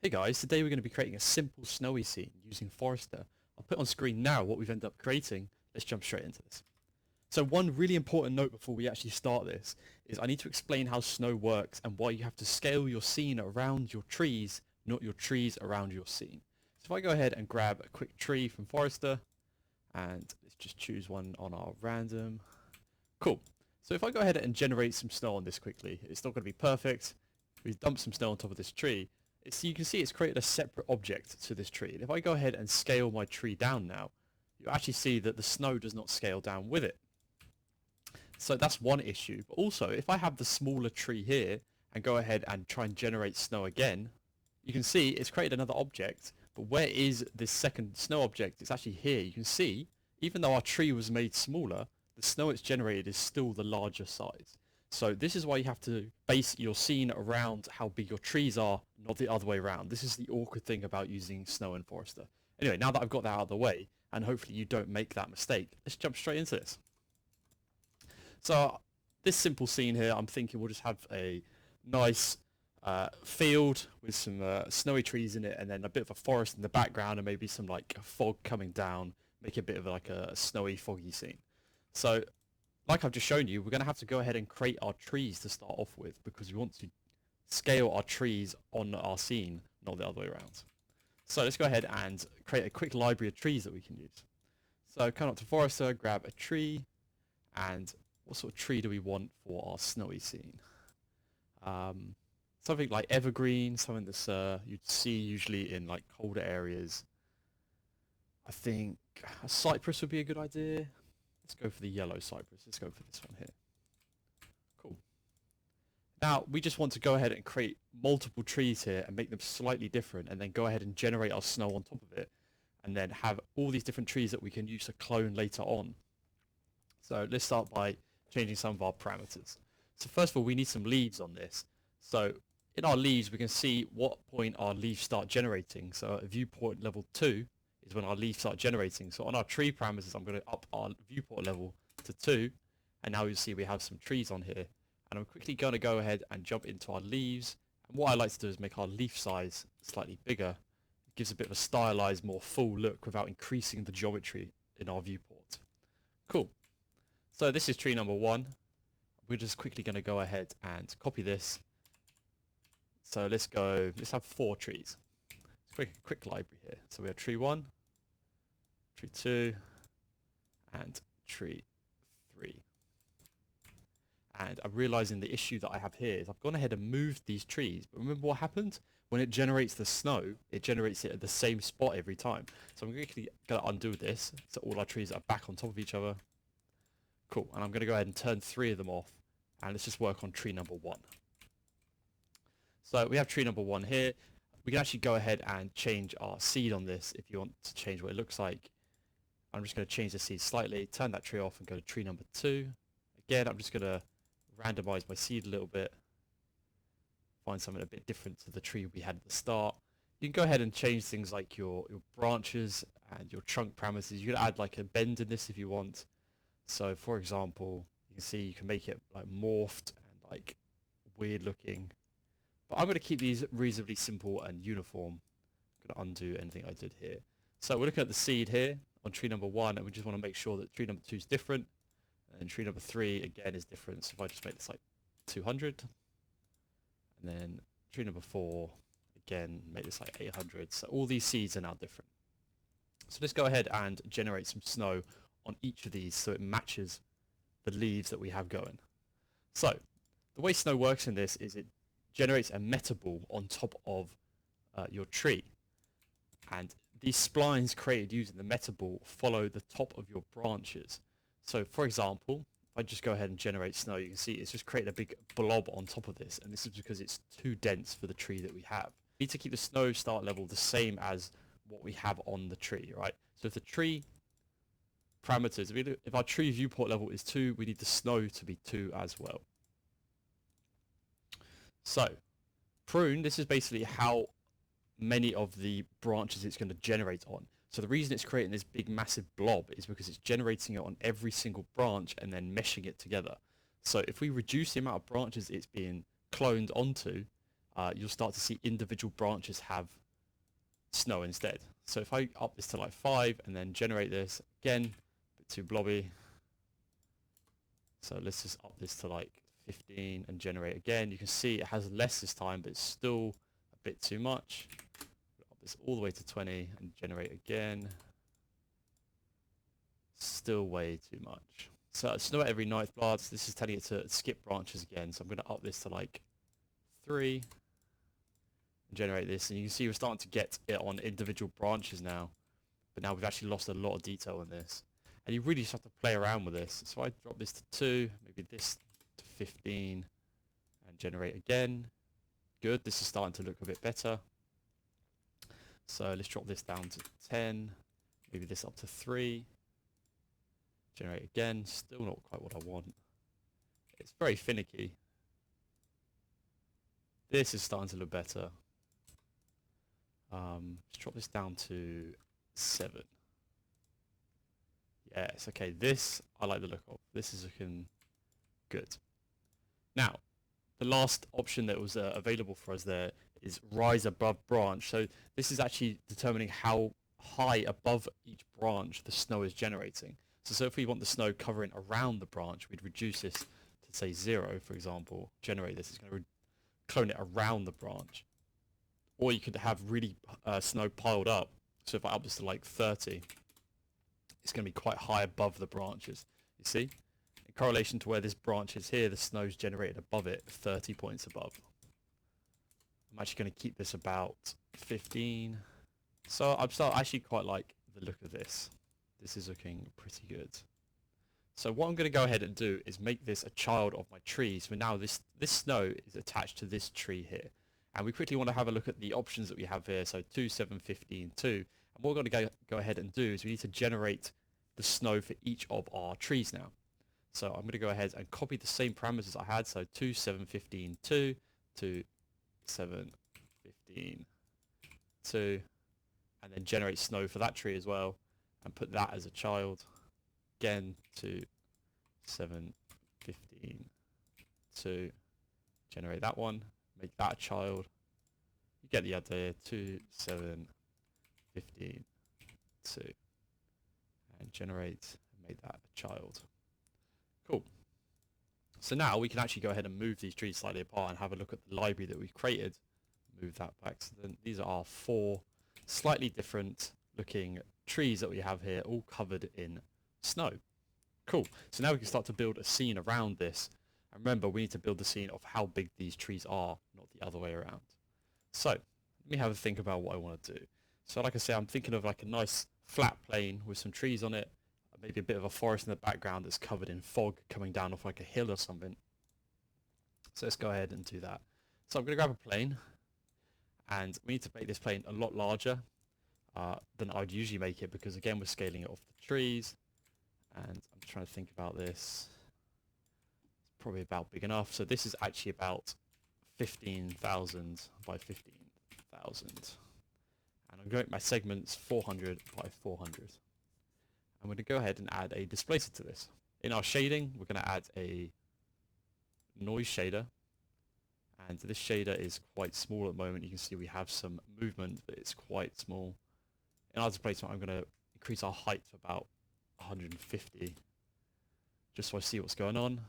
Hey guys, today we're going to be creating a simple snowy scene using Forester. I'll put on screen now what we've ended up creating. Let's jump straight into this. So one really important note before we actually start this is I need to explain how snow works and why you have to scale your scene around your trees, not your trees around your scene. So if I go ahead and grab a quick tree from Forester and let's just choose one on our random. Cool. So if I go ahead and generate some snow on this quickly, it's not going to be perfect. We've dumped some snow on top of this tree. So you can see it's created a separate object to this tree. And if I go ahead and scale my tree down now, you actually see that the snow does not scale down with it. So that's one issue. But also, if I have the smaller tree here and go ahead and try and generate snow again, you can see it's created another object. But where is this second snow object? It's actually here. You can see, even though our tree was made smaller, the snow it's generated is still the larger size. So this is why you have to base your scene around how big your trees are, not the other way around. This is the awkward thing about using snow and Forester. Anyway, now that I've got that out of the way, and hopefully you don't make that mistake, let's jump straight into this. So this simple scene here, I'm thinking we'll just have a nice field with some snowy trees in it, and then a bit of a forest in the background, and maybe some like fog coming down, make it a bit of like a snowy, foggy scene. So like I've just shown you, we're going to have to go ahead and create our trees to start off with because we want to scale our trees on our scene, not the other way around. So let's go ahead and create a quick library of trees that we can use. So come up to Forester, grab a tree, and what sort of tree do we want for our snowy scene? Something like evergreen, something that's you'd see usually in like colder areas. I think a cypress would be a good idea. Let's go for the yellow cypress. Let's go for this one here. Cool. Now, we just want to go ahead and create multiple trees here and make them slightly different and then go ahead and generate our snow on top of it and then have all these different trees that we can use to clone later on. So let's start by changing some of our parameters. So first of all, we need some leaves on this. So in our leaves, we can see what point our leaves start generating. So at viewport level 2, is when our leaves start generating. So on our tree parameters, I'm going to up our viewport level to 2. And now you'll see we have some trees on here. And I'm quickly going to go ahead and jump into our leaves. And what I like to do is make our leaf size slightly bigger. It gives a bit of a stylized, more full look without increasing the geometry in our viewport. Cool. So this is tree number 1. We're just quickly going to go ahead and copy this. So let's have 4 trees. Quick library here. So we have tree 1, tree 2, and tree 3. And I'm realizing the issue that I have here is I've gone ahead and moved these trees. But remember what happened? When it generates the snow, it generates it at the same spot every time. So I'm quickly going to undo this. So all our trees are back on top of each other. Cool. And I'm going to go ahead and turn 3 of them off. And let's just work on tree number 1. So we have tree number 1 here. We can actually go ahead and change our seed on this if you want to change what it looks like. I'm just going to change the seed slightly, turn that tree off and go to tree number 2. Again, I'm just going to randomize my seed a little bit. Find something a bit different to the tree we had at the start. You can go ahead and change things like your branches and your trunk parameters. You can add like a bend in this if you want. So for example, you can see you can make it like morphed and like weird looking. But I'm going to keep these reasonably simple and uniform. I'm going to undo anything I did here. So we're looking at the seed here on tree number 1, and we just want to make sure that tree number 2 is different, and tree number 3 again is different. So if I just make this like 200, and then tree number 4 again make this like 800. So all these seeds are now different. So let's go ahead and generate some snow on each of these so it matches the leaves that we have going. So the way snow works in this is it generates a metaball on top of your tree, and these splines created using the metaball follow the top of your branches. So for example, if I just go ahead and generate snow, you can see it's just created a big blob on top of this, and this is because it's too dense for the tree that we have. We need to keep the snow start level the same as what we have on the tree, right? So if the tree parameters, if our tree viewport level is 2, we need the snow to be 2 as well. So, prune, this is basically how many of the branches it's going to generate on. So the reason it's creating this big massive blob is because it's generating it on every single branch and then meshing it together. So if we reduce the amount of branches it's being cloned onto, you'll start to see individual branches have snow instead. So if I up this to like 5 and then generate this again, a bit too blobby. So let's just up this to like 15 and generate again. You can see it has less this time, but it's still a bit too much. Up this all the way to 20 and generate again. Still way too much. So snow at every ninth blast. This is telling it to skip branches again. So I'm going to up this to like 3 and generate this. And you can see we're starting to get it on individual branches now. But now we've actually lost a lot of detail in this. And you really just have to play around with this. So I drop this to 2, maybe this to 15 and generate again. Good. This is starting to look a bit better. So let's drop this down to 10, maybe this up to 3. Generate again, still not quite what I want. It's very finicky. This is starting to look better. Let's drop this down to 7. Yes, okay, this I like the look of. This is looking good. Now, the last option that was available for us there is rise above branch. So this is actually determining how high above each branch the snow is generating. So if we want the snow covering around the branch, we'd reduce this to say 0, for example. Generate this, it's going to clone it around the branch. Or you could have really snow piled up. So if I up this to like 30, it's going to be quite high above the branches. You see? In correlation to where this branch is here, the snow's generated above it, 30 points above. I'm actually going to keep this about 15. So I'm actually quite like the look of this. This is looking pretty good. So what I'm going to go ahead and do is make this a child of my tree. So now this snow is attached to this tree here. And we quickly want to have a look at the options that we have here. So 2, 7, 15, 2. And what we're going to go ahead and do is we need to generate the snow for each of our trees now. So I'm going to go ahead and copy the same parameters I had. So 2, 7, 15, 2, 2, 7, 15, 2, and then generate snow for that tree as well. And put that as a child. Again, 2, 7, 15, 2. Generate that one. Make that a child. You get the idea. 2, 7, 15, 2. And generate and make that a child. Cool. So now we can actually go ahead and move these trees slightly apart and have a look at the library that we've created. Move that back. So then these are our 4 slightly different looking trees that we have here, all covered in snow. Cool. So now we can start to build a scene around this. And remember, we need to build the scene of how big these trees are, not the other way around. So let me have a think about what I want to do. So like I say, I'm thinking of like a nice flat plain with some trees on it, maybe a bit of a forest in the background that's covered in fog coming down off like a hill or something. So let's go ahead and do that. So I'm going to grab a plane, and we need to make this plane a lot larger than I'd usually make it, because again we're scaling it off the trees, and I'm trying to think about this. It's probably about big enough. So this is actually about 15,000 by 15,000, and I'm going to make my segments 400 by 400. I'm going to go ahead and add a displacer to this. In our shading, we're going to add a noise shader, and this shader is quite small at the moment. You can see we have some movement, but it's quite small. In our displacement, I'm going to increase our height to about 150, just so I see what's going on.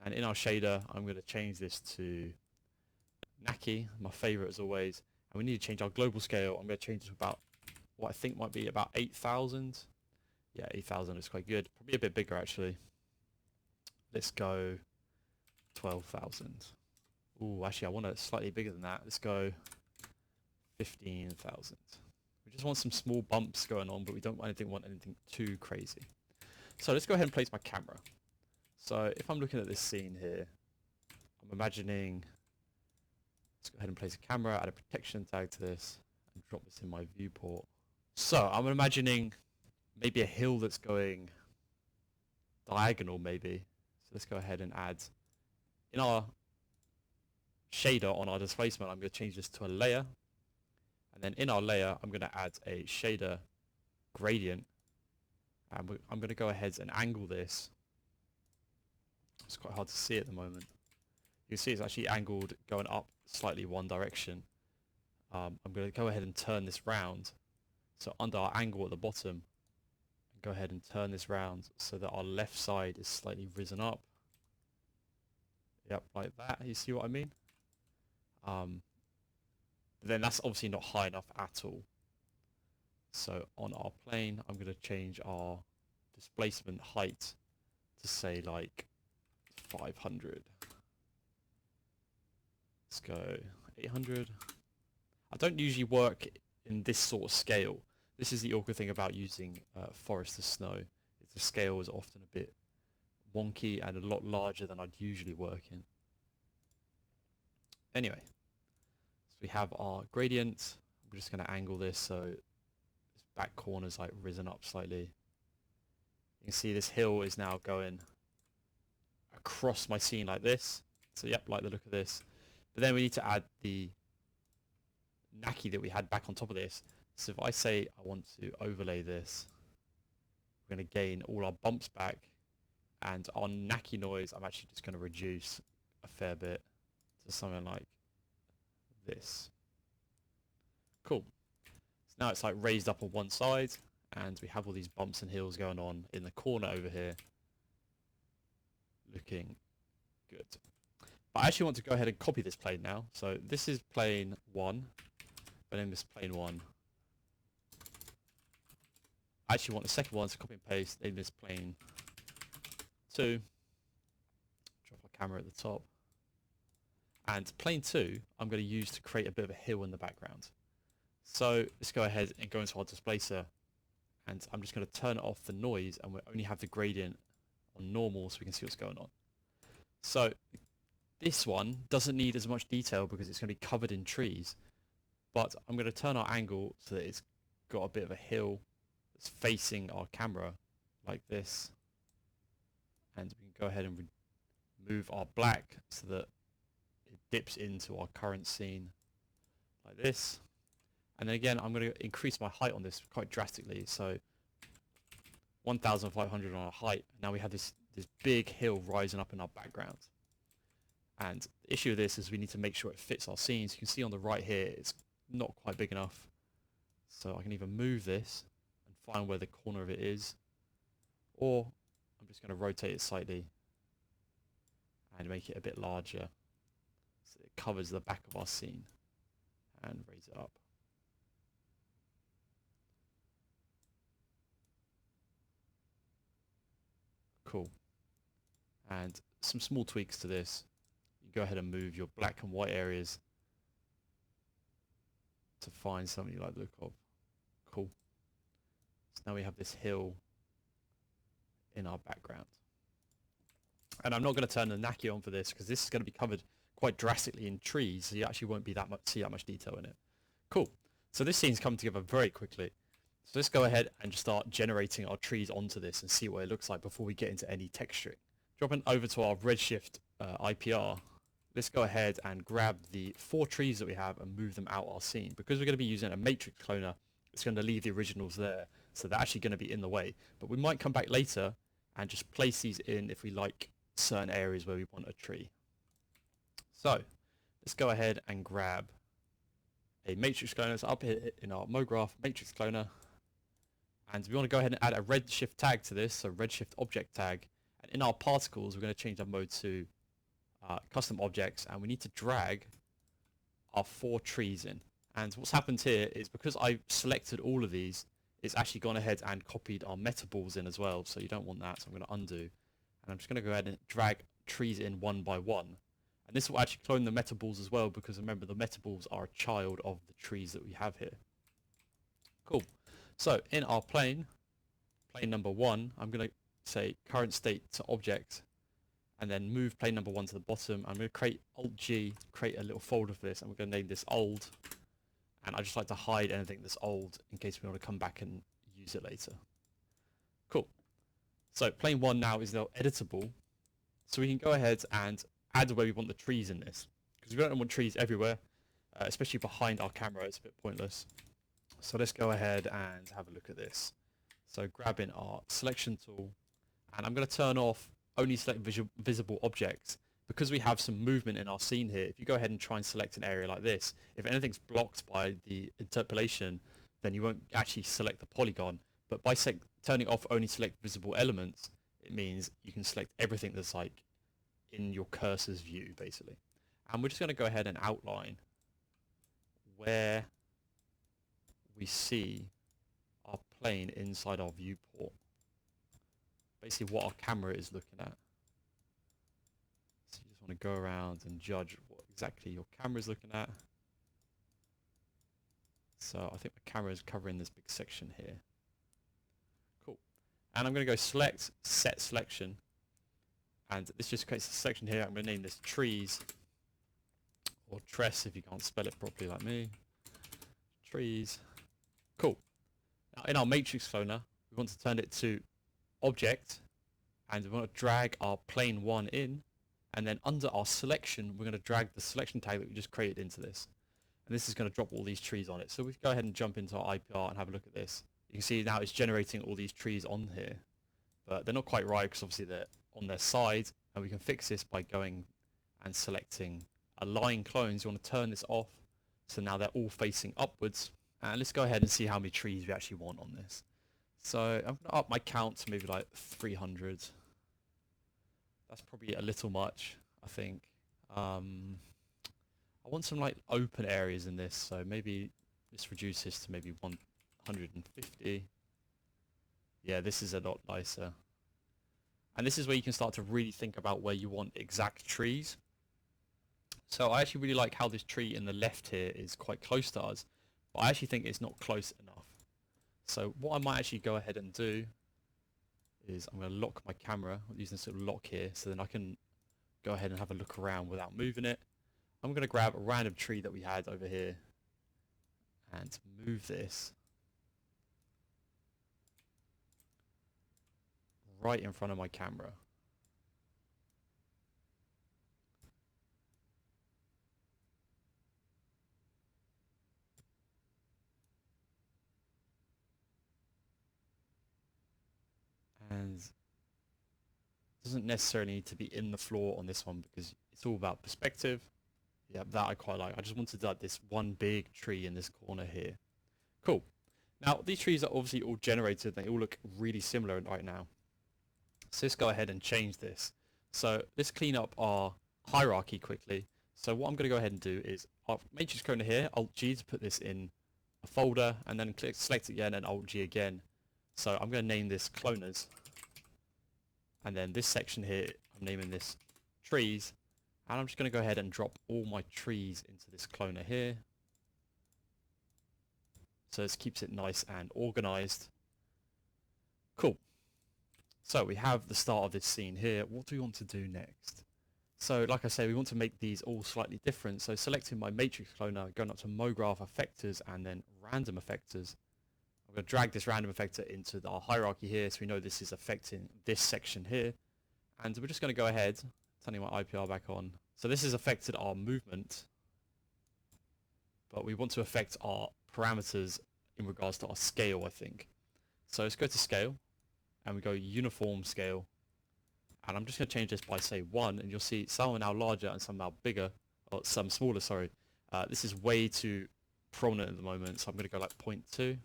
And in our shader, I'm going to change this to Naki, my favorite as always. And we need to change our global scale. I'm going to change it to about what I think might be about 8,000. Yeah, 8,000 is quite good. Probably a bit bigger actually. Let's go 12,000. Ooh, actually I want it slightly bigger than that. Let's go 15,000. We just want some small bumps going on, but we don't want anything too crazy. So let's go ahead and place my camera. So if I'm looking at this scene here, I'm imagining, let's go ahead and place a camera, add a protection tag to this, and drop this in my viewport. So I'm imagining maybe a hill that's going diagonal maybe. So let's go ahead and add, in our shader on our displacement, I'm going to change this to a layer. And then in our layer, I'm going to add a shader gradient. And I'm going to go ahead and angle this. It's quite hard to see at the moment. You can see it's actually angled going up slightly one direction. I'm going to go ahead and turn this round. So under our angle at the bottom, go ahead and turn this round so that our left side is slightly risen up. Yep, like that. You see what I mean? Then that's obviously not high enough at all. So on our plane, I'm going to change our displacement height to say like 500. Let's go 800. I don't usually work in this sort of scale. This is the awkward thing about using forest to snow. Is the scale is often a bit wonky and a lot larger than I'd usually work in. Anyway, so we have our gradient. I'm just going to angle this so this back corner's like risen up slightly. You can see this hill is now going across my scene like this. So yep, like the look of this. But then we need to add the Naki that we had back on top of this. So if I say I want to overlay this, we're going to gain all our bumps back, and our Naki noise I'm actually just going to reduce a fair bit to something like this. Cool. So now it's like raised up on one side, and we have all these bumps and hills going on in the corner over here. Looking good. But I actually want to go ahead and copy this plane now. So this is plane 1. But then this plane 1. I actually want the second one to copy and paste. Name this plane 2. Drop our camera at the top. And plane 2, I'm going to use to create a bit of a hill in the background. So let's go ahead and go into our displacer. And I'm just going to turn off the noise, and we only have the gradient on normal so we can see what's going on. So this one doesn't need as much detail because it's going to be covered in trees. But I'm going to turn our angle so that it's got a bit of a hill that's facing our camera like this. And we can go ahead and remove our black so that it dips into our current scene like this. And then again, I'm going to increase my height on this quite drastically. So 1,500 on our height. Now we have this big hill rising up in our background. And the issue with this is we need to make sure it fits our scenes. You can see on the right here, it's not quite big enough. So I can either move this and find where the corner of it is, or I'm just going to rotate it slightly and make it a bit larger so it covers the back of our scene, and raise it up. Cool. And some small tweaks to this. You go ahead and move your black and white areas to find something you like the look of. Cool. So now we have this hill in our background. And I'm not going to turn the Naki on for this because this is going to be covered quite drastically in trees, so you actually won't be see that much detail in it. Cool. So this scene's come together very quickly. So let's go ahead and just start generating our trees onto this and see what it looks like before we get into any texturing. Dropping over to our Redshift IPR, let's go ahead and grab the 4 trees that we have and move them out our scene. Because we're going to be using a matrix cloner, it's going to leave the originals there, so they're actually going to be in the way. But we might come back later and just place these in if we like certain areas where we want a tree. So let's go ahead and grab a matrix cloner. It's up here in our MoGraph matrix cloner. And we want to go ahead and add a Redshift tag to this, so Redshift object tag. And in our particles, we're going to change our mode to custom objects, and we need to drag our 4 trees in. And what's happened here is because I selected all of these, it's actually gone ahead and copied our meta balls in as well, so you don't want that, so I'm going to undo. And I'm just going to go ahead and drag trees in one by one. And this will actually clone the meta balls as well, because remember, the meta balls are a child of the trees that we have here. Cool. So in our plane number 1, I'm going to say current state to object, and then move plane number 1 to the bottom. I'm going to create Alt-G, create a little folder for this, and we're going to name this old. And I just like to hide anything that's old in case we want to come back and use it later. Cool. So plane 1 now is now editable, so we can go ahead and add where we want the trees in this, because we don't want trees everywhere, especially behind our camera. It's a bit pointless. So let's go ahead and have a look at this. So grab in our selection tool, and I'm going to turn off only select visible objects, because we have some movement in our scene here, if you go ahead and try and select an area like this, if anything's blocked by the interpolation, then you won't actually select the polygon. But by turning off only select visible elements, it means you can select everything that's like in your cursor's view, basically. And we're just going to go ahead and outline where we see our plane inside our viewport. Basically what our camera is looking at. So you just want to go around and judge what exactly your camera is looking at. So I think the camera is covering this big section here. Cool. And I'm going to go select, set selection. And this just creates a section here. I'm going to name this trees, or tress if you can't spell it properly like me. Trees. Cool. Now in our matrix cloner, we want to turn it to object, and we want to drag our plane 1 in, and then under our selection, we're going to drag the selection tag that we just created into this. And this is going to drop all these trees on it. So we can go ahead and jump into our IPR and have a look at this. You can see now it's generating all these trees on here, but they're not quite right because obviously they're on their side, and we can fix this by going and selecting align clones. You want to turn this off, so now they're all facing upwards. And let's go ahead and see how many trees we actually want on this. So I'm going to up my count to maybe like 300. That's probably a little much, I think. I want some like open areas in this, so maybe let's reduce this to maybe 150. Yeah, this is a lot nicer. And this is where you can start to really think about where you want exact trees. So I actually really like how this tree in the left here is quite close to us, but I actually think it's not close enough. So what I might actually go ahead and do is I'm going to lock my camera using this little lock here, so then I can go ahead and have a look around without moving it. I'm going to grab a random tree that we had over here and move this right in front of my camera. And it doesn't necessarily need to be in the floor on this one because it's all about perspective. Yeah, that I quite like. I just wanted like this one big tree in this corner here. Cool. Now these trees are obviously all generated. They all look really similar right now. So let's go ahead and change this. So let's clean up our hierarchy quickly. So what I'm going to go ahead and do is our matrix cloner here, Alt G to put this in a folder, and then select it again and Alt G again. So I'm going to name this cloners. And then this section here, I'm naming this trees. And I'm just going to go ahead and drop all my trees into this cloner here. So this keeps it nice and organized. Cool. So we have the start of this scene here. What do we want to do next? So like I say, we want to make these all slightly different. So selecting my matrix cloner, going up to MoGraph effectors and then random effectors. I'm going to drag this random effector into our hierarchy here, so we know this is affecting this section here. And we're just going to go ahead, turning my IPR back on. So this has affected our movement, but we want to affect our parameters in regards to our scale, I think. So let's go to scale, and we go uniform scale. And I'm just going to change this by, say, 1, and you'll see some are now larger and some are now bigger, or some smaller, sorry. This is way too prominent at the moment, so I'm going to go like 0.2.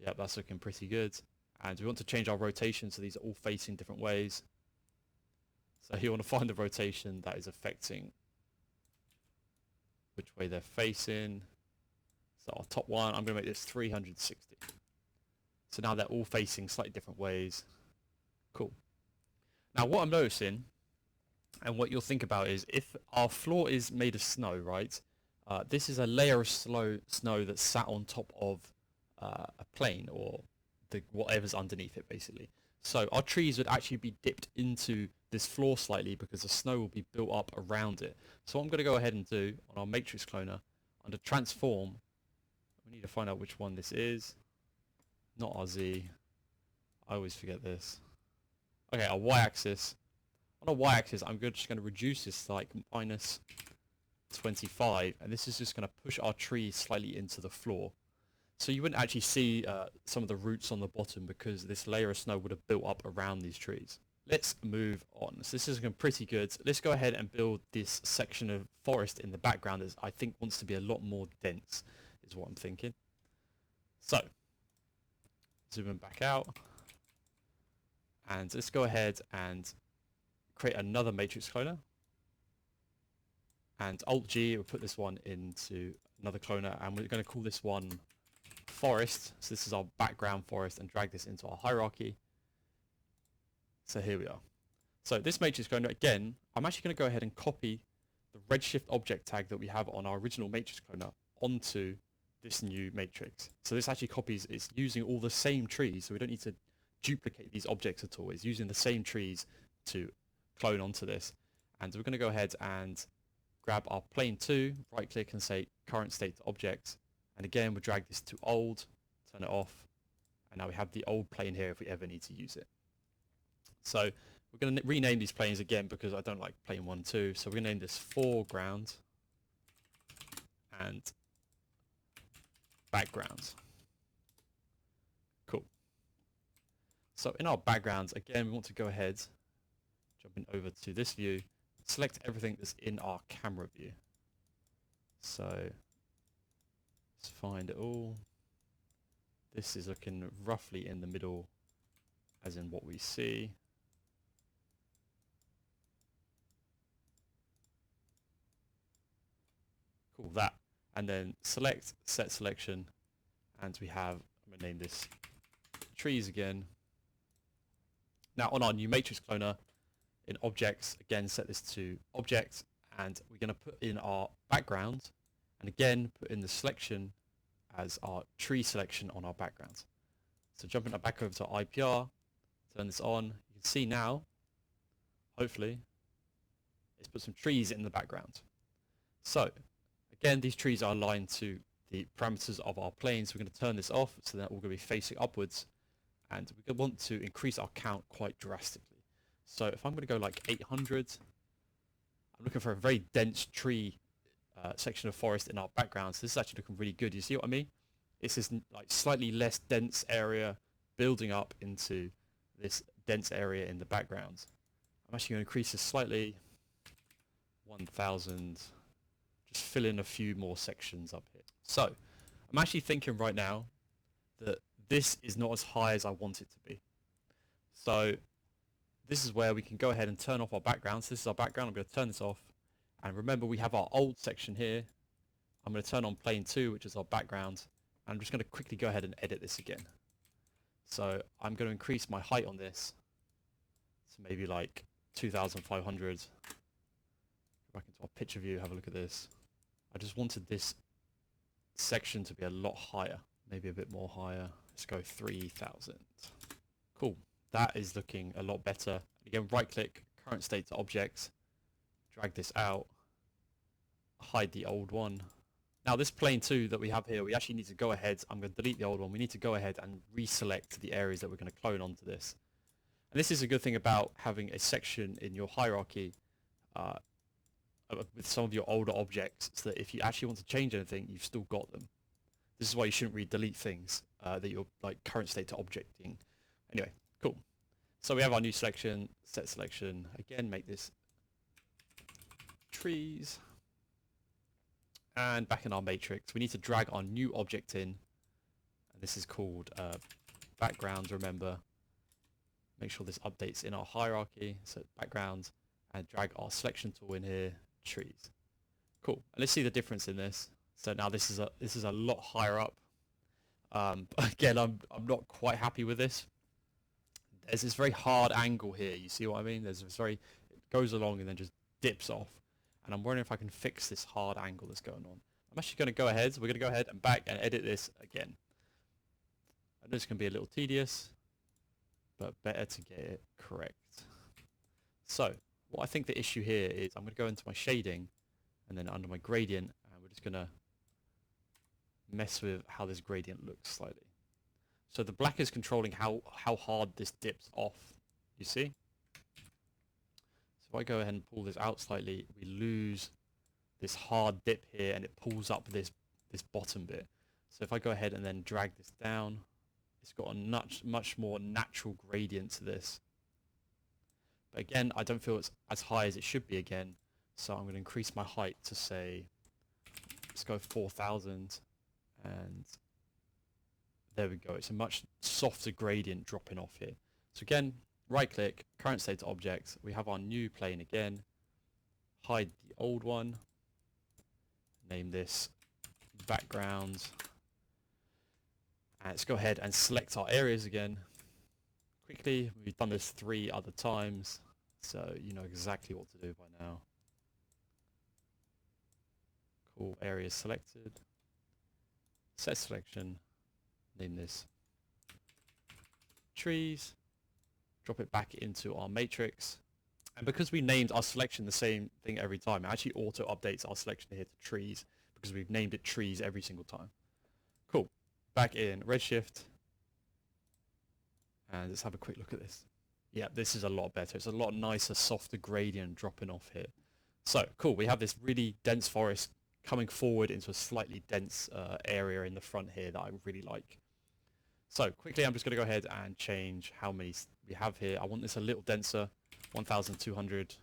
Yep, that's looking pretty good. And we want to change our rotation so these are all facing different ways. So you want to find the rotation that is affecting which way they're facing. So our top one, I'm going to make this 360. So now they're all facing slightly different ways. Cool. Now what I'm noticing, and what you'll think about is, if our floor is made of snow, right? This is a layer of snow that's sat on top of a plane, or whatever's underneath it, basically. So our trees would actually be dipped into this floor slightly because the snow will be built up around it. So what I'm going to go ahead and do on our matrix cloner, under transform, we need to find out which one this is. Not our Z. I always forget this. Okay, our y-axis. On our y-axis, I'm just going to reduce this to like minus 25, and this is just going to push our tree slightly into the floor. So you wouldn't actually see some of the roots on the bottom because this layer of snow would have built up around these trees. let's move on. So this is looking pretty good. Let's go ahead and build this section of forest in the background that I think wants to be a lot more dense, is what I'm thinking. So, zooming back out. And let's go ahead and create another matrix cloner. And Alt-G, we'll put this one into another cloner, and we're going to call this one forest. So this is our background forest, and drag this into our hierarchy. So here we are. So this matrix cloner, again, I'm actually going to go ahead and copy the Redshift object tag that we have on our original matrix cloner onto this new matrix. So this actually copies, it's using all the same trees, so we don't need to duplicate these objects at all. It's using the same trees to clone onto this. And we're going to go ahead and grab our plane 2, right click and say current state to object, and again we'll drag this to old, turn it off, and now we have the old plane here if we ever need to use it. So we're going to rename these planes again because I don't like plane 1, 2, so we're going to name this foreground and background. Cool. So in our backgrounds, again we want to go ahead, jumping over to this view, select everything that's in our camera view. So let's find it all. This is looking roughly in the middle as in what we see. Cool, that. And then select, set selection, and we have, I'm going to name this trees again. Now on our new matrix cloner, in objects, again set this to object, and we're going to put in our background, and again put in the selection as our tree selection on our background. So jumping back over to our IPR, turn this on, you can see now, hopefully, it's put some trees in the background. So again, these trees are aligned to the parameters of our plane, so we're going to turn this off, so that we're going to be facing upwards, and we want to increase our count quite drastically. So if I'm going to go like 800, I'm looking for a very dense tree section of forest in our background. So this is actually looking really good. You see what I mean? It's this like slightly less dense area building up into this dense area in the background. I'm actually going to increase this slightly, 1000, just fill in a few more sections up here. So I'm actually thinking right now that this is not as high as I want it to be. So this is where we can go ahead and turn off our background. So this is our background. I'm going to turn this off. And remember, we have our old section here. I'm going to turn on plane 2, which is our background. And I'm just going to quickly go ahead and edit this again. So I'm going to increase my height on this to maybe like 2500. Go back into our picture view, have a look at this. I just wanted this section to be a lot higher, maybe a bit more higher. Let's go 3000. Cool. That is looking a lot better. Again, right click, current state to object, drag this out, hide the old one. Now this plane 2 that we have here, we actually need to go ahead, I'm going to delete the old one, we need to go ahead and reselect the areas that we're going to clone onto this. And this is a good thing about having a section in your hierarchy with some of your older objects, so that if you actually want to change anything, you've still got them. This is why you shouldn't really delete things that you're like current state to objecting. Anyway, cool. So we have our new selection, set selection. Again, make this trees. And back in our matrix, we need to drag our new object in. And this is called background, remember. Make sure this updates in our hierarchy. So background, and drag our selection tool in here, trees. Cool. And let's see the difference in this. So now this is a lot higher up. Again, I'm not quite happy with this. There's this very hard angle here. You see what I mean? There's this it goes along and then just dips off. And I'm wondering if I can fix this hard angle that's going on. I'm actually going to go ahead. We're going to go ahead and back and edit this again. I know it's going to be a little tedious, but better to get it correct. So what I think the issue here is, I'm going to go into my shading and then under my gradient, and we're just going to mess with how this gradient looks slightly. So the black is controlling how hard this dips off, you see? So if I go ahead and pull this out slightly, we lose this hard dip here, and it pulls up this bottom bit. So if I go ahead and then drag this down, it's got a much more natural gradient to this. But again, I don't feel it's as high as it should be again. So I'm going to increase my height to say, let's go 4,000. And there we go. It's a much softer gradient dropping off here. So again, right click, current state to object. We have our new plane again. Hide the old one. Name this background. And let's go ahead and select our areas again. Quickly, we've done this 3 other times, so you know exactly what to do by now. Cool, areas selected. Set selection, name this trees. Drop it back into our matrix. And because we named our selection the same thing every time, it actually auto updates our selection here to trees because we've named it trees every single time. Cool. Back in Redshift. And let's have a quick look at this. Yeah, this is a lot better. It's a lot nicer, softer gradient dropping off here. So, cool. We have this really dense forest coming forward into a slightly dense area in the front here that I really like. So, quickly, I'm just going to go ahead and change how many we have here. I want this a little denser, 1,200,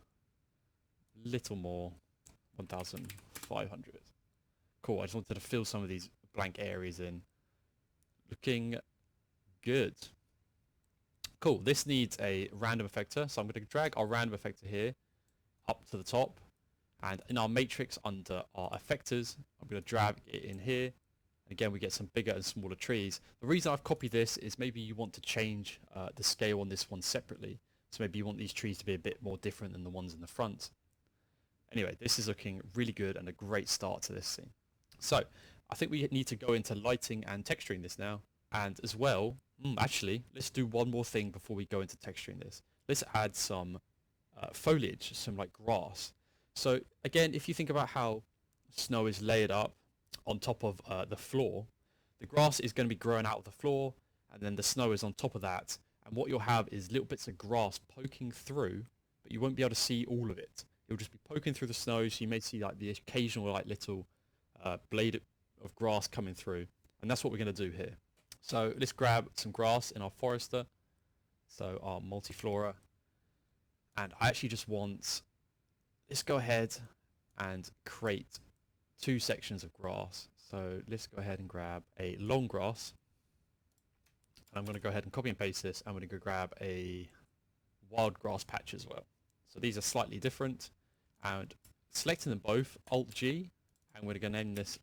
little more, 1,500. Cool. I just wanted to fill some of these blank areas in. Looking good. Cool, this needs a random effector, so I'm going to drag our random effector here up to the top, and in our matrix under our effectors, I'm going to drag it in here, and again we get some bigger and smaller trees. The reason I've copied this is maybe you want to change the scale on this one separately, so maybe you want these trees to be a bit more different than the ones in the front. Anyway, this is looking really good and a great start to this scene. So, I think we need to go into lighting and texturing this now. And as well, actually, let's do one more thing before we go into texturing this. Let's add some foliage, some like grass. So again, if you think about how snow is layered up on top of the floor, the grass is going to be growing out of the floor, and then the snow is on top of that. And what you'll have is little bits of grass poking through, but you won't be able to see all of it. It'll just be poking through the snow, so you may see like the occasional like little blade of grass coming through. And that's what we're going to do here. So let's grab some grass in our forester, so our multiflora, and I actually just want, let's go ahead and create 2 sections of grass. So let's go ahead and grab a long grass, and I'm going to go ahead and copy and paste this. I'm going to go grab a wild grass patch as well. So these are slightly different, and selecting them both, Alt-G, and we're going to name this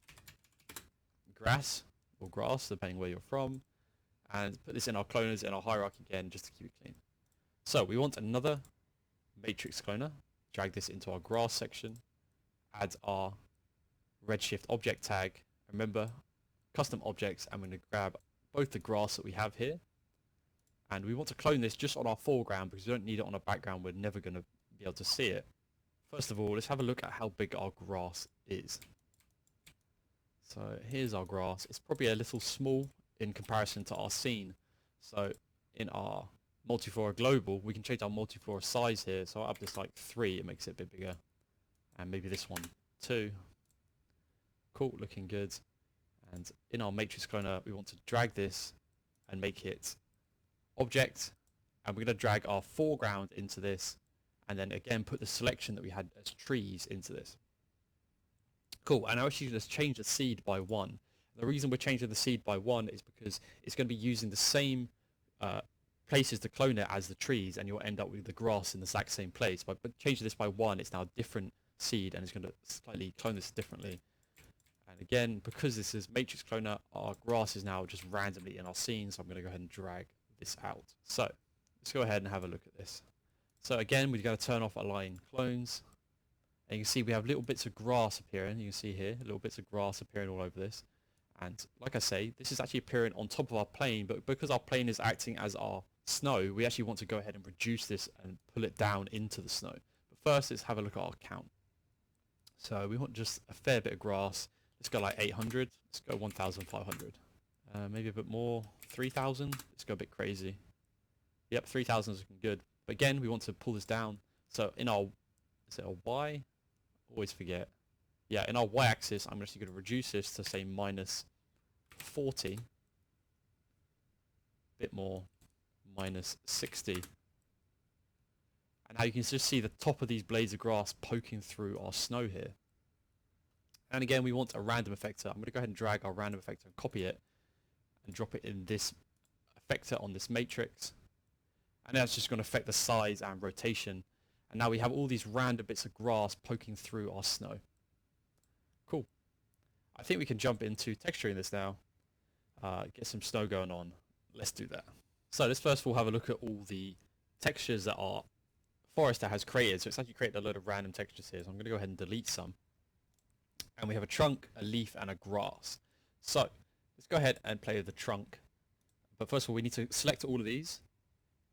grass, or grass, depending where you're from, and put this in our cloners in our hierarchy again, just to keep it clean. So we want another matrix cloner, drag this into our grass section, add our Redshift object tag. Remember, custom objects, I'm going to grab both the grass that we have here, and we want to clone this just on our foreground because we don't need it on a background. We're never going to be able to see it. First of all, let's have a look at how big our grass is. So here's our grass. It's probably a little small in comparison to our scene. So in our multiflora global, we can change our multiflora size here. So I'll up this like 3, it makes it a bit bigger. And maybe this one 2. Cool, looking good. And in our matrix cloner, we want to drag this and make it object. And we're going to drag our foreground into this. And then again, put the selection that we had as trees into this. Cool, and now actually let's change the seed by 1. The reason we're changing the seed by 1 is because it's going to be using the same places to clone it as the trees, and you'll end up with the grass in the exact same place. But changing this by 1, it's now a different seed, and it's going to slightly clone this differently. And again, because this is matrix cloner, our grass is now just randomly in our scene, so I'm going to go ahead and drag this out. So let's go ahead and have a look at this. So again, we're going to turn off align clones. And you can see we have little bits of grass appearing. You can see here, little bits of grass appearing all over this. And like I say, this is actually appearing on top of our plane, but because our plane is acting as our snow, we actually want to go ahead and reduce this and pull it down into the snow. But first, let's have a look at our count. So we want just a fair bit of grass. Let's go like 800. Let's go 1,500. Maybe a bit more. 3,000. Let's go a bit crazy. Yep, 3,000 is looking good. But again, we want to pull this down. So in our, is it a Y? Always forget. Yeah, in our y-axis, I'm actually going to reduce this to say minus 40. Bit more, minus 60. And now you can just see the top of these blades of grass poking through our snow here. And again, we want a random effector. I'm going to go ahead and drag our random effector and copy it and drop it in this effector on this matrix. And that's just going to affect the size and rotation. And now we have all these random bits of grass poking through our snow. Cool. I think we can jump into texturing this now. Get some snow going on. Let's do that. So let's first of all have a look at all the textures that our Forester has created. So it's actually created a load of random textures here. So I'm going to go ahead and delete some. And we have a trunk, a leaf, and a grass. So let's go ahead and play with the trunk. But first of all, we need to select all of these.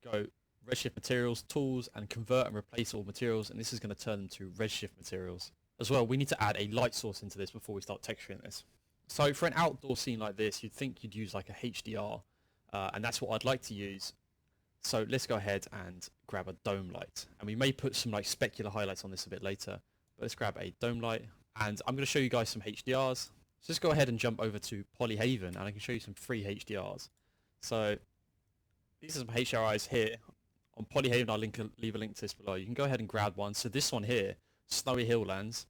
Go Redshift materials, tools, and convert and replace all materials. And this is going to turn them to Redshift materials. As well, we need to add a light source into this before we start texturing this. So for an outdoor scene like this, you'd think you'd use like a HDR. And that's what I'd like to use. So let's go ahead and grab a dome light. And we may put some like specular highlights on this a bit later. But let's grab a dome light. And I'm going to show you guys some HDRs. So just go ahead and jump over to Polyhaven and I can show you some free HDRs. So these are some HDRs here. On Polyhaven, I'll leave a link to this below. You can go ahead and grab one. So this one here, Snowy Hilllands,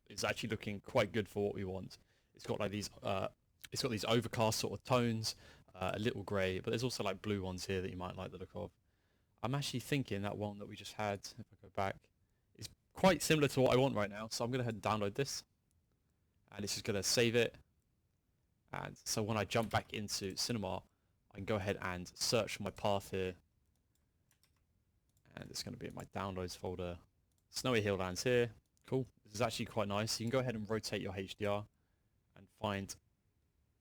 is actually looking quite good for what we want. It's got like these, it's got these overcast sort of tones, a little grey, but there's also like blue ones here that you might like the look of. I'm actually thinking that one that we just had, if I go back, is quite similar to what I want right now. So I'm going to head and download this, and it's just going to save it. And so when I jump back into Cinema, I can go ahead and search for my path here. And it's going to be in my downloads folder. Snowy Hilllands here. Cool. This is actually quite nice. You can go ahead and rotate your HDR and find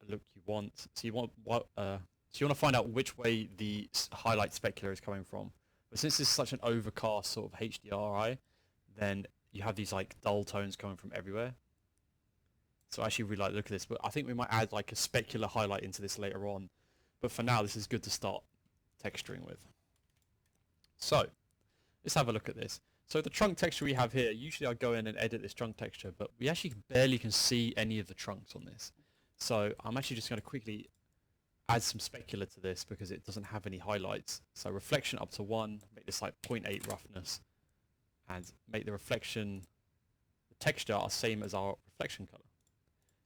a look you want. So you want to find out which way the highlight specular is coming from. But since this is such an overcast sort of HDRI, then you have these like dull tones coming from everywhere. So I actually really like the look of this, but I think we might add like a specular highlight into this later on. But for now, this is good to start texturing with. So let's have a look at this. So the trunk texture we have here, usually I go in and edit this trunk texture, but we actually barely can see any of the trunks on this. So I'm actually just going to quickly add some specular to this because it doesn't have any highlights. So reflection up to 1, make this like 0.8 roughness, and make the reflection, the texture are same as our reflection color.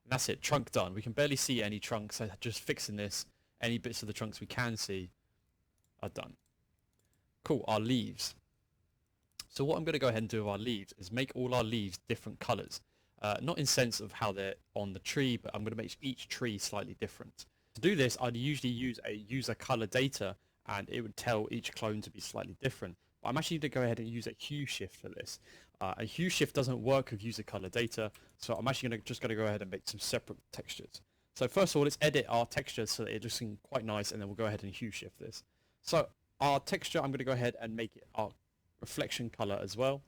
And that's it, trunk done. We can barely see any trunks, so just fixing this, any bits of the trunks we can see are done. Cool, our leaves. So what I'm going to go ahead and do with our leaves is make all our leaves different colors. Not in sense of how they're on the tree, but I'm going to make each tree slightly different. To do this, I'd usually use a user color data, and it would tell each clone to be slightly different. But I'm actually going to go ahead and use a hue shift for this. A hue shift doesn't work with user color data, so I'm actually just going to go ahead and make some separate textures. So first of all, let's edit our textures so that it looks quite nice, and then we'll go ahead and hue shift this. So our texture, I'm going to go ahead and make it our reflection color as well,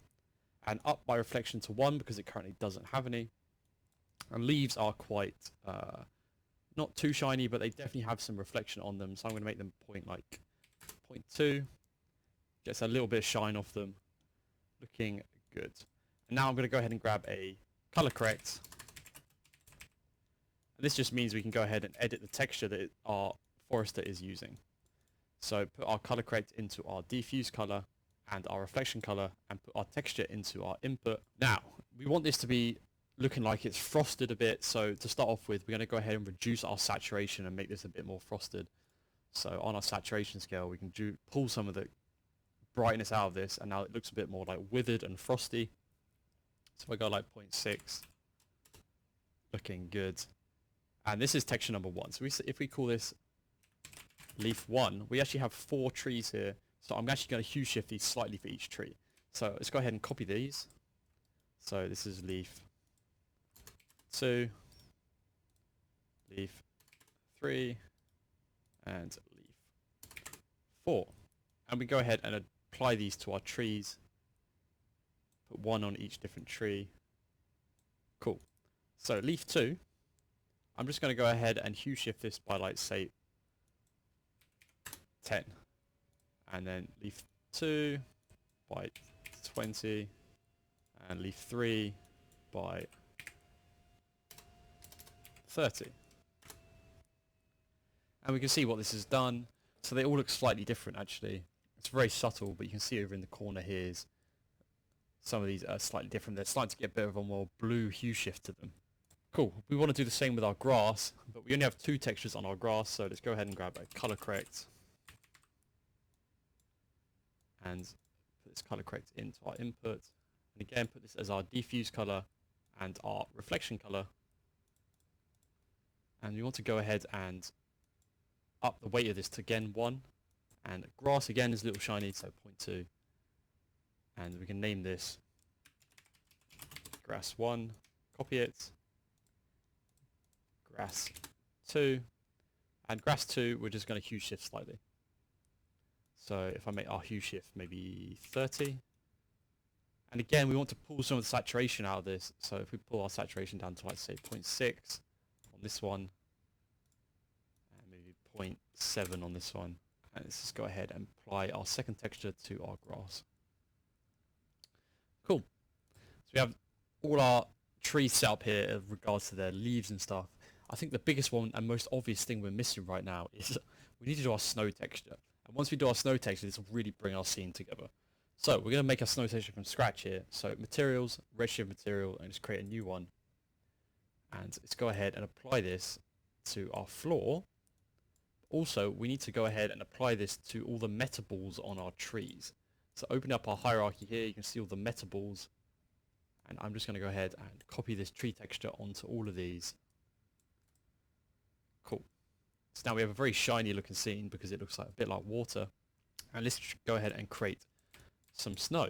and up my reflection to 1 because it currently doesn't have any. And leaves are quite not too shiny, but they definitely have some reflection on them, so I'm going to make them 0.2. Gets a little bit of shine off them, looking good. And now I'm going to go ahead and grab a color correct, and this just means we can go ahead and edit the texture that our Forester is using. So put our color correct into our diffuse color and our reflection color, and put our texture into our input. Now, we want this to be looking like it's frosted a bit, so to start off with, we're going to go ahead and reduce our saturation and make this a bit more frosted. So on our saturation scale, we can pull some of the brightness out of this, and now it looks a bit more like withered and frosty. So if I go like 0.6, looking good. And this is texture number 1. So if we call this leaf 1, we actually have 4 trees here. So I'm actually going to hue shift these slightly for each tree. So let's go ahead and copy these. So this is leaf 2, leaf 3, and leaf 4. And we go ahead and apply these to our trees. Put 1 on each different tree. Cool. So leaf 2, I'm just going to go ahead and hue shift this by like say 10. And then leaf 2 by 20, and leaf 3 by 30. And we can see what this has done. So they all look slightly different actually. It's very subtle, but you can see over in the corner here is some of these are slightly different. They're starting to get a bit of a more blue hue shift to them. Cool. We want to do the same with our grass, but we only have 2 textures on our grass, so let's go ahead and grab a color correct and put this color correct into our input. And again, put this as our diffuse color and our reflection color. And we want to go ahead and up the weight of this to again 1. And grass again is a little shiny, so 0.2. And we can name this grass 1, copy it, grass 2, and grass 2 we're just going to hue shift slightly. So if I make our hue shift maybe 30, and again we want to pull some of the saturation out of this, so if we pull our saturation down to, let's say, 0.6 on this one, and maybe 0.7 on this one, and let's just go ahead and apply our second texture to our grass. Cool. So we have all our trees set up here in regards to their leaves and stuff. I think the biggest one and most obvious thing we're missing right now is we need to do our snow texture. And once we do our snow texture, this will really bring our scene together. So we're going to make a snow texture from scratch here. So materials, Redshift material, and just create a new one. And let's go ahead and apply this to our floor. Also, we need to go ahead and apply this to all the meta balls on our trees. So open up our hierarchy here, you can see all the meta balls. And I'm just going to go ahead and copy this tree texture onto all of these. Cool. So now we have a very shiny looking scene because it looks like a bit like water. And let's go ahead and create some snow.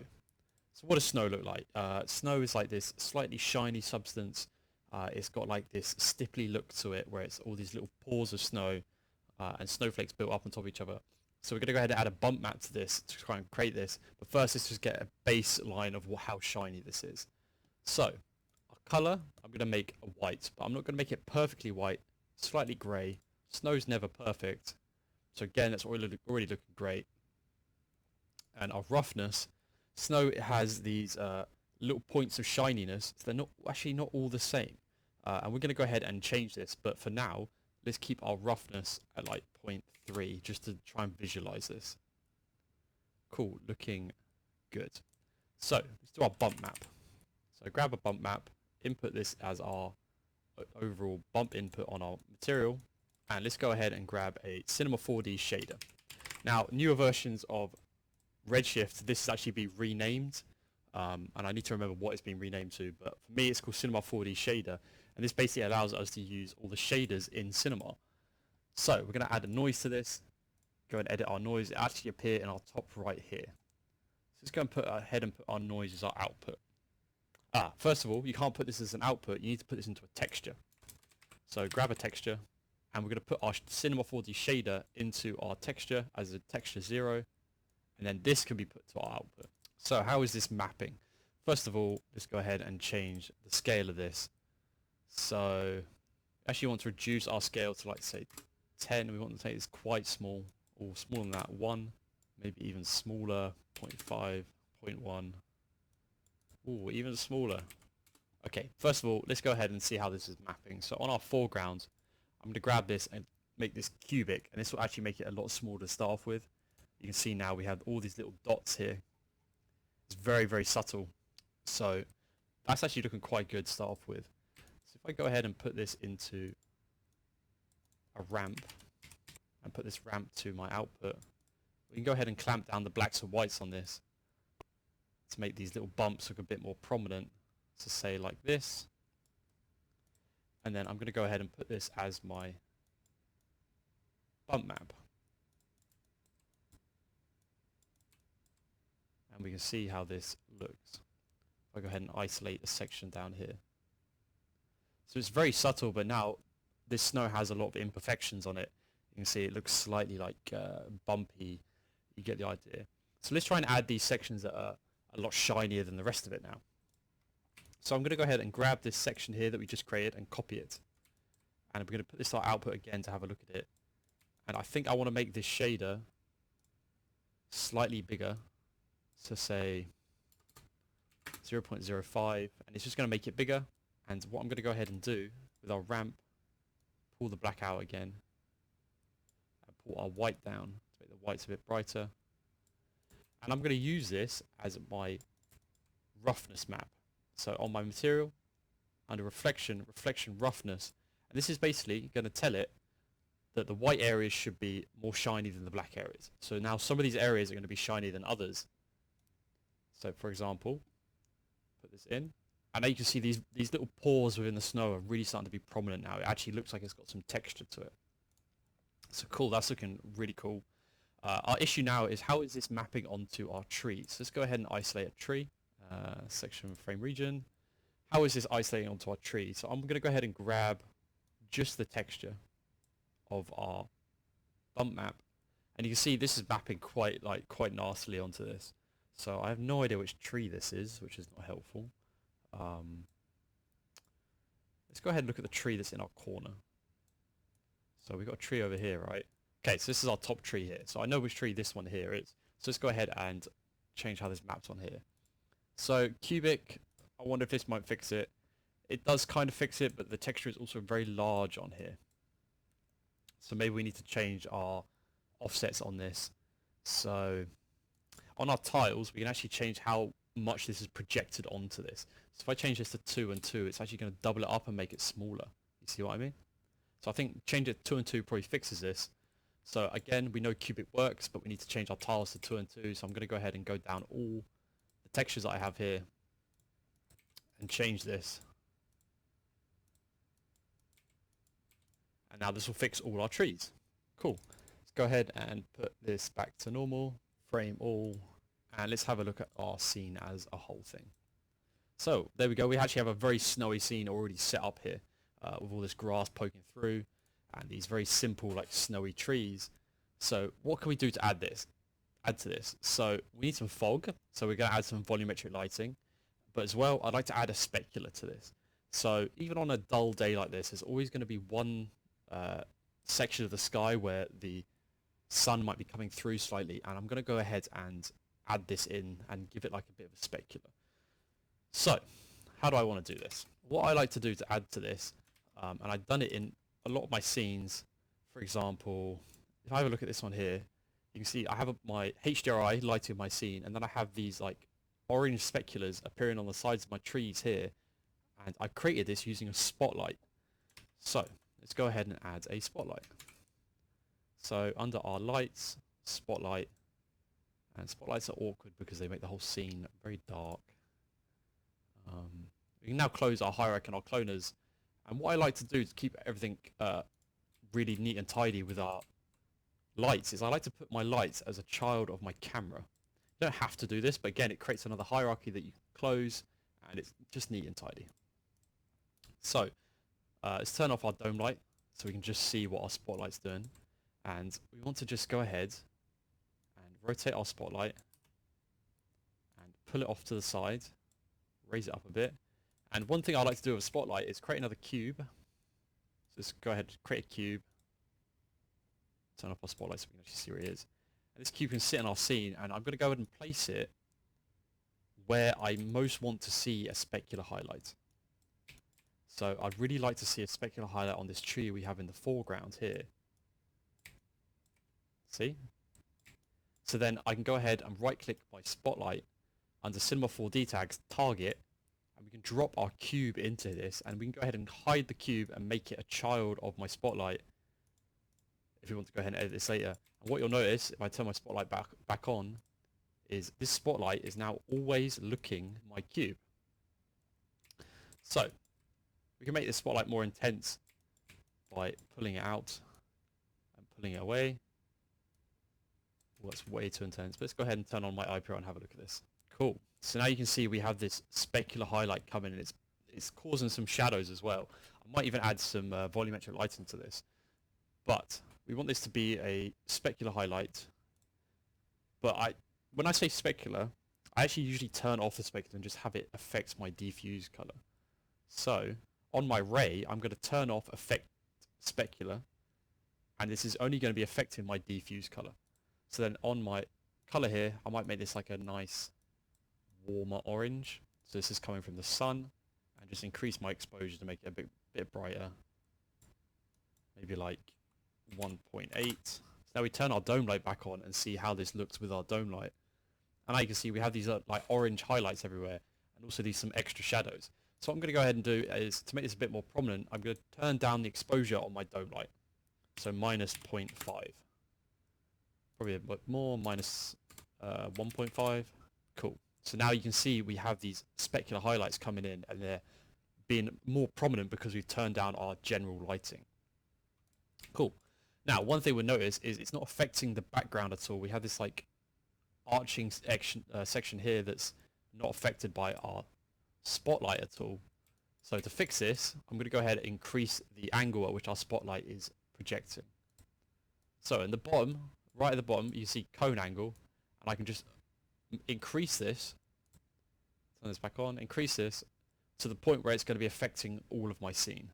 So what does snow look like? Snow is like this slightly shiny substance. It's got like this stipply look to it where it's all these little pores of snow and snowflakes built up on top of each other. So we're going to go ahead and add a bump map to this to try and create this. But first let's just get a baseline of how shiny this is. So our color, I'm going to make a white, but I'm not going to make it perfectly white, slightly grey. Snow's never perfect. So again, that's already looking great. And our roughness, snow, it has these little points of shininess. So they're not all the same. And we're going to go ahead and change this. But for now, let's keep our roughness at like 0.3 just to try and visualize this. Cool, looking good. So let's do our bump map. So grab a bump map, input this as our overall bump input on our material, and let's go ahead and grab a Cinema 4D shader. Now, newer versions of Redshift, this has actually been renamed, and I need to remember what it's been renamed to, but for me it's called Cinema 4D shader, and this basically allows us to use all the shaders in Cinema. So we're going to add a noise to this, go and edit our noise. It actually appear in our top right here. So let's go and put our noise as our output. First of all, you can't put this as an output, you need to put this into a texture. So grab a texture, and we're going to put our Cinema 4D shader into our texture as a texture 0, and then this can be put to our output. So how is this mapping? First of all, let's go ahead and change the scale of this. So actually want to reduce our scale to, like, say 10. We want to take this quite small, or smaller than that, 1, maybe even smaller, 0.5, 0.1. Ooh, even smaller. Okay, first of all, let's go ahead and see how this is mapping. So on our foreground, I'm going to grab this and make this cubic, and this will actually make it a lot smaller to start off with. You can see now we have all these little dots here. It's very, very subtle. So that's actually looking quite good to start off with. So if I go ahead and put this into a ramp, and put this ramp to my output, we can go ahead and clamp down the blacks and whites on this to make these little bumps look a bit more prominent. So say like this. And then I'm going to go ahead and put this as my bump map. And we can see how this looks. If I go ahead and isolate a section down here. So it's very subtle, but now this snow has a lot of imperfections on it. You can see it looks slightly like bumpy. You get the idea. So let's try and add these sections that are a lot shinier than the rest of it now. So I'm going to go ahead and grab this section here that we just created and copy it. And we're going to put this to our output again to have a look at it. And I think I want to make this shader slightly bigger. So say 0.05, and it's just going to make it bigger. And what I'm going to go ahead and do with our ramp, pull the black out again, and pull our white down to make the whites a bit brighter. And I'm going to use this as my roughness map. So on my material, under reflection, reflection roughness, and this is basically going to tell it that the white areas should be more shiny than the black areas. So now some of these areas are going to be shinier than others. So for example, put this in, and now you can see these little pores within the snow are really starting to be prominent now. It actually looks like it's got some texture to it. So cool, that's looking really cool. Our issue now is how is this mapping onto our tree? So let's go ahead and isolate a tree, section frame region. How is this isolating onto our tree? So I'm going to go ahead and grab just the texture of our bump map, and you can see this is mapping quite nastily onto this. So I have no idea which tree this is, which is not helpful. Let's go ahead and look at the tree that's in our corner. So we've got a tree over here, right? Okay, so this is our top tree here. So I know which tree this one here is. So let's go ahead and change how this maps on here. So cubic, I wonder if this might fix it. It does kind of fix it, but the texture is also very large on here. So maybe we need to change our offsets on this. So on our tiles, we can actually change how much this is projected onto this. So if I change this to 2 and 2, it's actually going to double it up and make it smaller. You see what I mean? So I think change it to 2 and 2 probably fixes this. So again, we know cubic works, but we need to change our tiles to 2 and 2. So I'm going to go ahead and go down all the textures that I have here and change this. And now this will fix all our trees. Cool. Let's go ahead and put this back to normal, frame all, and let's have a look at our scene as a whole thing. So there we go. We actually have a very snowy scene already set up here with all this grass poking through and these very simple like snowy trees. So what can we do to add to this? So we need some fog. So we're going to add some volumetric lighting. But as well, I'd like to add a specular to this. So even on a dull day like this, there's always going to be one section of the sky where the sun might be coming through slightly, and I'm going to go ahead and add this in and give it like a bit of a specular. So how do I want to do this? What I like to do to add to this, and I've done it in a lot of my scenes, for example, if I have a look at this one here, you can see I have my HDRI lighting my scene, and then I have these like orange speculars appearing on the sides of my trees here, and I created this using a spotlight. So let's go ahead and add a spotlight. So under our lights, spotlight, and spotlights are awkward because they make the whole scene very dark. We can now close our hierarchy and our cloners, and what I like to do to keep everything really neat and tidy with our lights is I like to put my lights as a child of my camera. You don't have to do this, but again, it creates another hierarchy that you can close, and it's just neat and tidy. So let's turn off our dome light so we can just see what our spotlight's doing. And we want to just go ahead and rotate our spotlight and pull it off to the side, raise it up a bit. And one thing I like to do with a spotlight is create another cube. So just go ahead and create a cube, turn off our spotlight so we can actually see where it is. And this cube can sit in our scene, and I'm going to go ahead and place it where I most want to see a specular highlight. So I'd really like to see a specular highlight on this tree we have in the foreground here. See? So then I can go ahead and right click my spotlight under Cinema 4D tags, target, and we can drop our cube into this, and we can go ahead and hide the cube and make it a child of my spotlight if we want to go ahead and edit this later. And what you'll notice if I turn my spotlight back on is this spotlight is now always looking my cube. So we can make this spotlight more intense by pulling it out and pulling it away. Well, that's way too intense, but let's go ahead and turn on my IPO and have a look at this. Cool. So now you can see we have this specular highlight coming, and it's causing some shadows as well. I might even add some volumetric lighting to this. But we want this to be a specular highlight. But when I say specular, I actually usually turn off the specular and just have it affect my diffuse color. So on my ray, I'm going to turn off affect specular, and this is only going to be affecting my diffuse color. So then on my color here, I might make this like a nice warmer orange. So this is coming from the sun, and just increase my exposure to make it a bit brighter. Maybe like 1.8. So now we turn our dome light back on and see how this looks with our dome light. And now you can see we have these like orange highlights everywhere, and also these some extra shadows. So what I'm going to go ahead and do is, to make this a bit more prominent, I'm going to turn down the exposure on my dome light. So minus 0.5. Probably a bit more, minus 1.5. Cool. So now you can see we have these specular highlights coming in, and they're being more prominent because we've turned down our general lighting. Cool. Now, one thing we'll notice is it's not affecting the background at all. We have this like arching section here that's not affected by our spotlight at all. So to fix this, I'm going to go ahead and increase the angle at which our spotlight is projecting. So in the bottom, right at the bottom, you see cone angle, and I can just increase this, turn this back on, increase this to the point where it's going to be affecting all of my scene.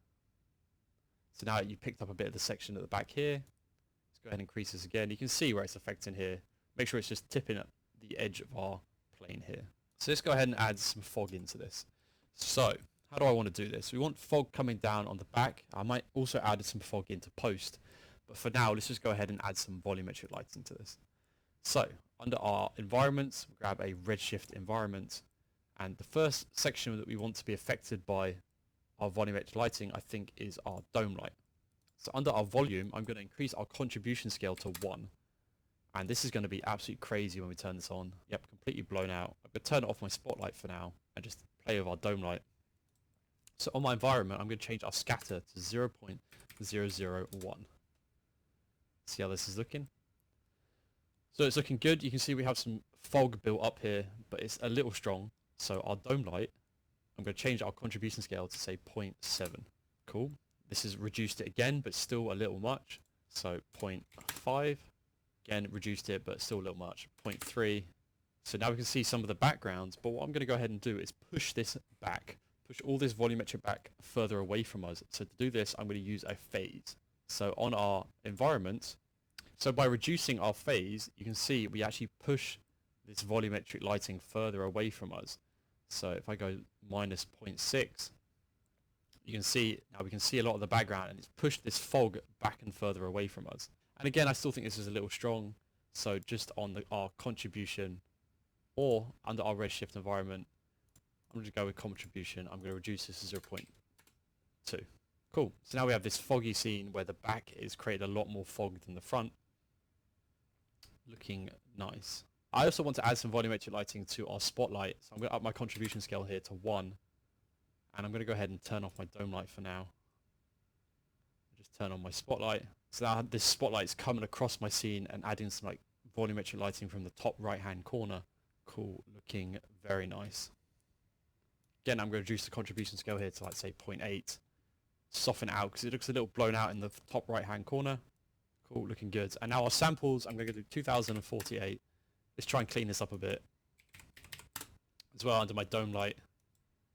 So now you picked up a bit of the section at the back here. Let's go ahead and increase this again. You can see where it's affecting here. Make sure it's just tipping at the edge of our plane here. So let's go ahead and add some fog into this. So how do I want to do this? We want fog coming down on the back. I might also add some fog into post. But for now, let's just go ahead and add some volumetric lights into this. So under our environments, we'll grab a Redshift environment. And the first section that we want to be affected by our volumetric lighting, I think, is our dome light. So under our volume, I'm going to increase our contribution scale to 1. And this is going to be absolutely crazy when we turn this on. Yep, completely blown out. I'm going to turn off my spotlight for now and just play with our dome light. So on my environment, I'm going to change our scatter to 0.001. See how this is looking? So it's looking good. You can see we have some fog built up here, but it's a little strong. So our dome light, I'm going to change our contribution scale to say 0.7. Cool. This has reduced it again, but still a little much. So 0.5. Again, reduced it, but still a little much. 0.3. So now we can see some of the backgrounds, but what I'm going to go ahead and do is push this back. Push all this volumetric back further away from us. So to do this, I'm going to use a phase. So on our environment, so by reducing our phase, you can see we actually push this volumetric lighting further away from us. So if I go minus 0.6, you can see, now we can see a lot of the background, and it's pushed this fog back and further away from us. And again, I still think this is a little strong. So just on our contribution, or under our Redshift environment, I'm going to go with contribution. I'm going to reduce this to 0.2. Cool. So now we have this foggy scene where the back is created a lot more fog than the front. Looking nice. I also want to add some volumetric lighting to our spotlight. So I'm going to up my contribution scale here to 1. And I'm going to go ahead and turn off my dome light for now. Just turn on my spotlight. So now this spotlight is coming across my scene and adding some like volumetric lighting from the top right hand corner. Cool. Looking very nice. Again, I'm going to reduce the contribution scale here to, like, say 0.8. Soften it out because it looks a little blown out in the top right hand corner. Cool, looking good. And now our samples, I'm going to do 2048. Let's try and clean this up a bit. As well, under my dome light,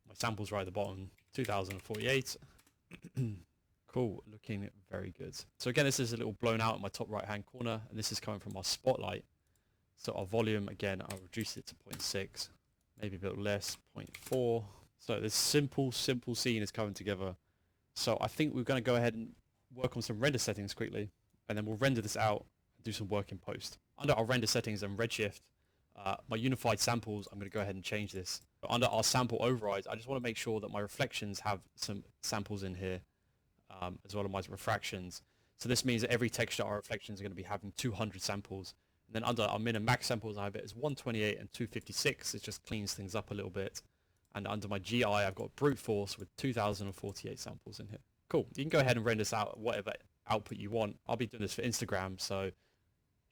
my samples right at the bottom, 2048. Cool, looking very good. So again, this is a little blown out in my top right hand corner, and this is coming from our spotlight. So our volume, again, I'll reduce it to 0.6, maybe a bit less, 0.4. So this simple scene is coming together. So I think we're going to go ahead and work on some render settings quickly, and then we'll render this out and do some work in post. Under our render settings and Redshift, my unified samples, I'm going to go ahead and change this. But under our sample overrides, I just want to make sure that my reflections have some samples in here, as well as my refractions. So this means that every texture our reflections are going to be having 200 samples. And then under our min and max samples, I have it as 128 and 256. It just cleans things up a little bit. And under my GI, I've got brute force with 2048 samples in here. Cool. You can go ahead and render this out at whatever output you want. I'll be doing this for Instagram, so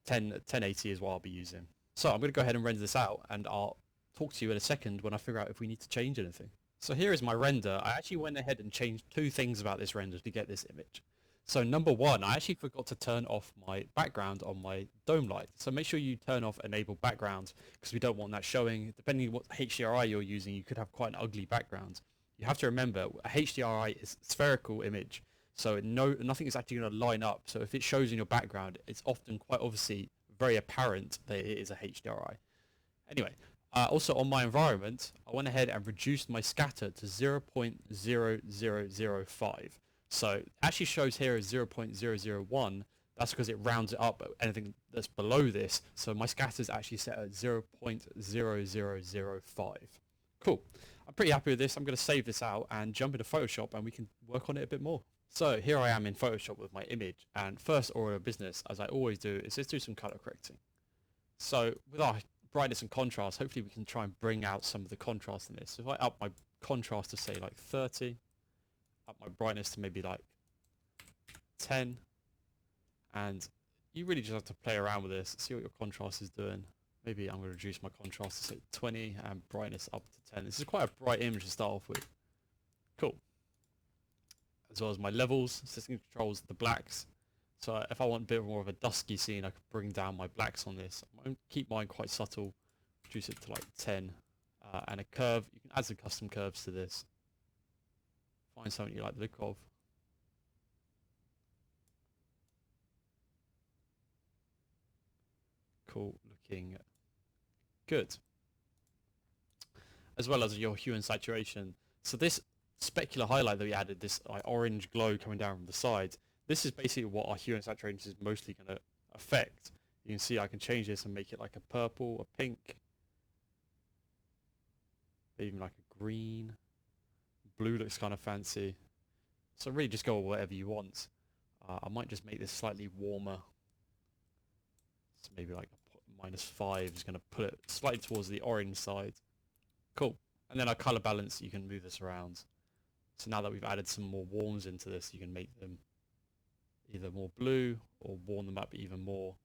1080 is what I'll be using. So I'm going to go ahead and render this out, and I'll talk to you in a second when I figure out if we need to change anything. So here is my render. I actually went ahead and changed 2 things about this render to get this image. So number 1, I actually forgot to turn off my background on my dome light. So make sure you turn off enable background because we don't want that showing. Depending on what HDRI you're using, you could have quite an ugly background. You have to remember, a HDRI is a spherical image, so nothing is actually going to line up. So if it shows in your background, it's often quite obviously very apparent that it is a HDRI. Anyway, also on my environment, I went ahead and reduced my scatter to 0.0005. So it actually shows here as 0.001, That's because it rounds it up anything that's below this. So my scatter is actually set at 0.0005. Cool. I'm pretty happy with this. I'm going to save this out and jump into Photoshop and we can work on it a bit more. So here I am in Photoshop with my image, and first order of business, as I always do, is let's do some color correcting. So with our brightness and contrast, hopefully we can try and bring out some of the contrast in this. So if I up my contrast to say like 30, up my brightness to maybe like 10, and you really just have to play around with this, see what your contrast is doing. Maybe I'm going to reduce my contrast to say 20 and brightness up to 10. This is quite a bright image to start off with. Cool. As well as my levels, system controls the blacks. So if I want a bit more of a dusky scene, I could bring down my blacks on this. I'm going to keep mine quite subtle, reduce it to like 10. And a curve, you can add some custom curves to this. Find something you like the look of. Cool, looking good. As well as your hue and saturation. So this specular highlight that we added, this like orange glow coming down from the side, this is basically what our hue and saturation is mostly going to affect. You can see I can change this and make it like a purple, a pink, even like a green. Blue looks kind of fancy. So really just go with whatever you want. I might just make this slightly warmer. So maybe like a -5 is going to put it slightly towards the orange side. Cool. And then our color balance, you can move this around. So now that we've added some more warms into this, you can make them either more blue or warm them up even more.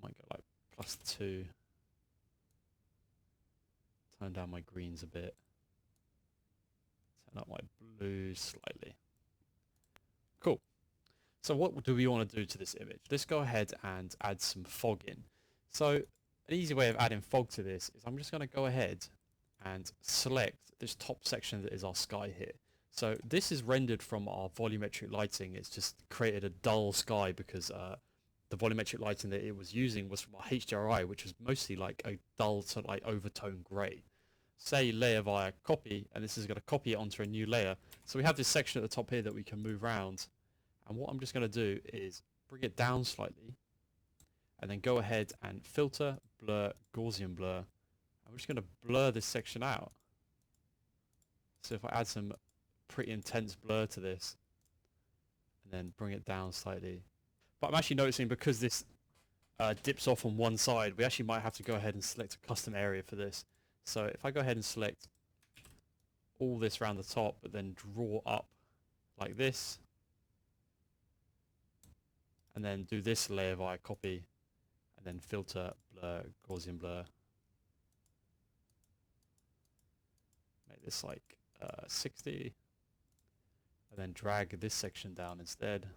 Might go like +2. Turn down my greens a bit. Turn up my blues slightly. Cool. So what do we want to do to this image? Let's go ahead and add some fog in. So an easy way of adding fog to this is I'm just going to go ahead and select this top section that is our sky here. So this is rendered from our volumetric lighting. It's just created a dull sky because the volumetric lighting that it was using was from our HDRI, which was mostly like a dull to like overtone grey. Say layer via copy, and this is going to copy it onto a new layer. So we have this section at the top here that we can move around. And what I'm just going to do is bring it down slightly and then go ahead and filter, blur, Gaussian blur. I'm just going to blur this section out. So if I add some pretty intense blur to this and then bring it down slightly. But I'm actually noticing because this dips off on one side, we actually might have to go ahead and select a custom area for this. So if I go ahead and select all this around the top, but then draw up like this, and then do this layer via copy, and then filter, blur, Gaussian blur. Make this like 60, and then drag this section down instead.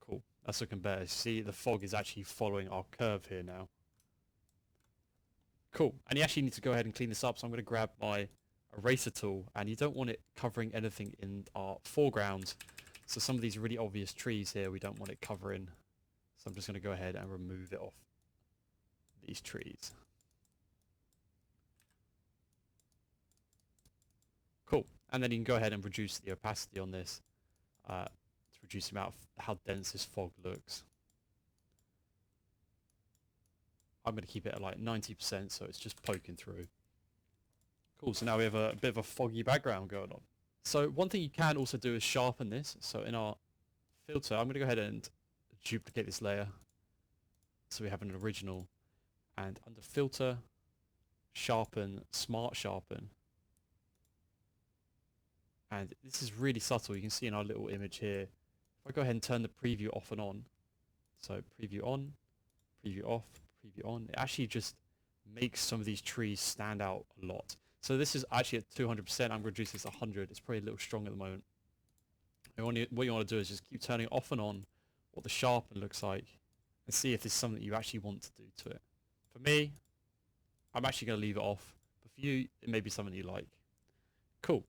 Cool, that's looking better. See, the fog is actually following our curve here now. Cool, and you actually need to go ahead and clean this up, so I'm going to grab my eraser tool, and you don't want it covering anything in our foreground. So some of these really obvious trees here, we don't want it covering. So I'm just going to go ahead and remove it off these trees. Cool. And then you can go ahead and reduce the opacity on this to reduce the amount of how dense this fog looks. I'm going to keep it at like 90% so it's just poking through. Cool, so now we have a bit of a foggy background going on. So one thing you can also do is sharpen this. So in our filter, I'm going to go ahead and duplicate this layer so we have an original. And under filter, sharpen, smart sharpen. And this is really subtle. You can see in our little image here. If I go ahead and turn the preview off and on, so preview on, preview off, preview on, it actually just makes some of these trees stand out a lot. So this is actually at 200%. I'm going to reduce this to 100. It's probably a little strong at the moment. And what you want to do is just keep turning off and on what the sharpen looks like and see if there's something you actually want to do to it. For me, I'm actually going to leave it off. But for you, it may be something you like. Cool.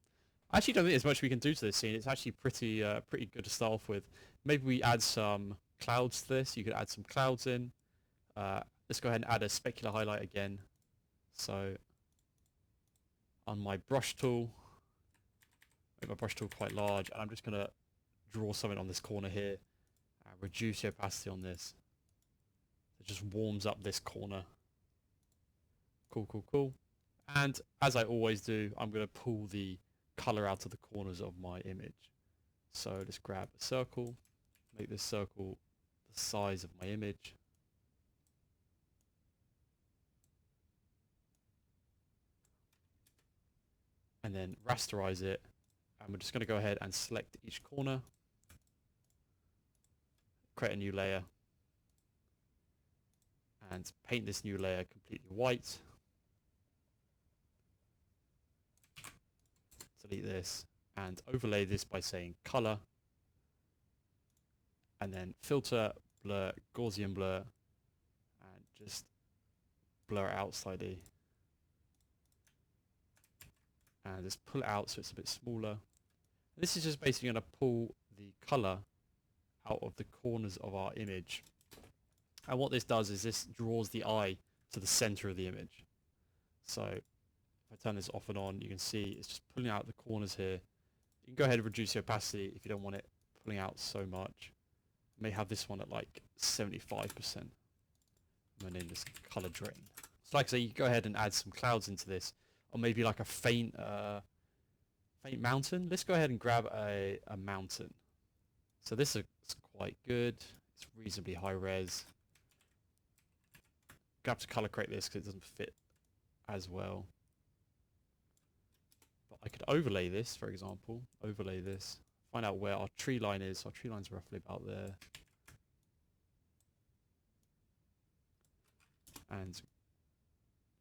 I actually don't think there's much we can do to this scene. It's actually pretty good to start off with. Maybe we add some clouds to this. You could add some clouds in. Let's go ahead and add a specular highlight again. So on my brush tool, make my brush tool quite large, and I'm just going to draw something on this corner here. Reduce the opacity on this. It just warms up this corner. Cool, cool, cool. And as I always do, I'm going to pull the color out of the corners of my image. So let's grab a circle, make this circle the size of my image. And then rasterize it. And we're just going to go ahead and select each corner. Create a new layer. And paint this new layer completely white. Delete this and overlay this by saying color. And then filter, blur, Gaussian blur, and just blur it out slightly. And just pull it out so it's a bit smaller. This is just basically going to pull the color out of the corners of our image. And what this does is this draws the eye to the center of the image. So if I turn this off and on, you can see it's just pulling out the corners here. You can go ahead and reduce the opacity if you don't want it pulling out so much. I may have this one at like 75%. I'm going to name this color drain. So like I say, you can go ahead and add some clouds into this, or maybe like a faint mountain. Let's go ahead and grab a mountain. So this is quite good. It's reasonably high res. I'm going to have to color correct this because it doesn't fit as well. But I could overlay this, for example. Overlay this. Find out where our tree line is. Our tree line's roughly about there. And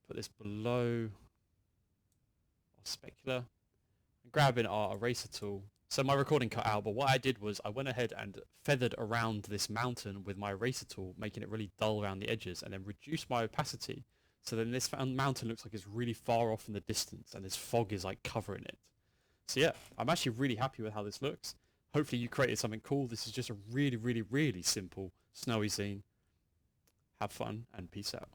put this below our specular. And grab in our eraser tool. So my recording cut out, but what I did was I went ahead and feathered around this mountain with my eraser tool, making it really dull around the edges, and then reduced my opacity. So then this mountain looks like it's really far off in the distance, and this fog is like covering it. So yeah, I'm actually really happy with how this looks. Hopefully you created something cool. This is just a really, really, really simple snowy scene. Have fun and peace out.